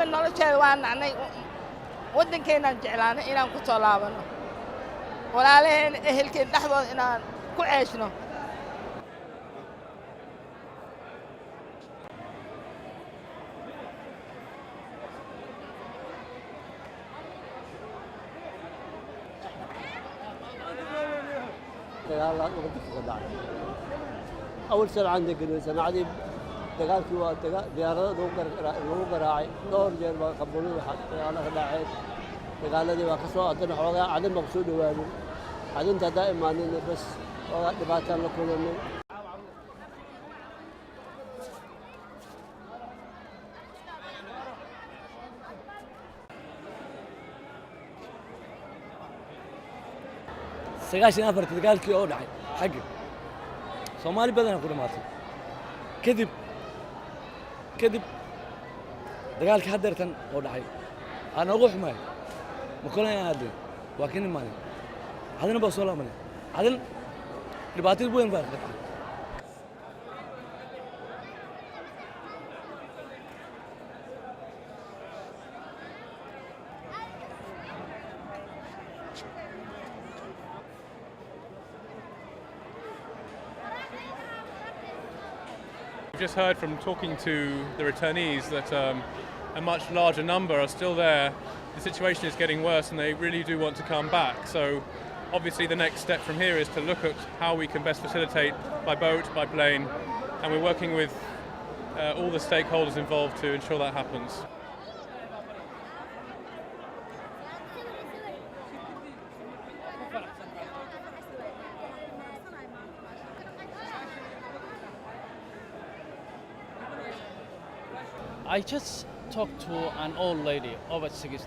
yemen nolosheeda waa nacnay waddankeenaan jeclaanay inaan ku soo laabano walaalaheen ehelkeen dhexdooda inaan ku ceeshno dagaalada waddanka ka dhacay awal sano aan deganay sanadii dagaalkii waa diyaarado lagu garaacay dhowr jeer baa qaboolada dagaalada dhacay dagaaladii waa ka soo adan xoogaa cadan baa soo dhawaaday cadanta hadaa imaanayna bas xoogaa dhibaataan la kulanay sagaashan afarta dagaalkii oo dhacay xagga Soomaali badan ku dhamaatay kadib dagaalkii hadeertan oo dhacay aan ugu xumay ma kolan aadeen waa kin imaanay hadana baa soo laabanay hadan dhibaato weyn baa ka dhacay We've just heard from talking to the returnees that a much larger number are still there. The situation is getting worse and they really do want to come back. So obviously the next step from here is to look at how we can best facilitate by boat, by plane, and we're working with all the stakeholders involved to ensure that happens. I just talked to an old lady over 60,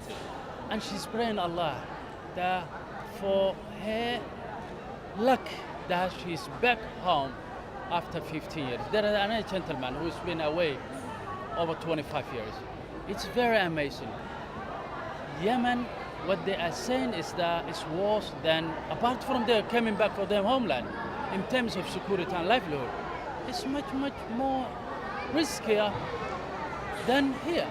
and she's praying Allah that for her luck that she's back home after 15 years. There is another gentleman who's been away over 25 years. It's very amazing. Yemen, what they are saying is that it's worse than, apart from their coming back for their homeland, in terms of security and livelihood, it's much more riskier than here.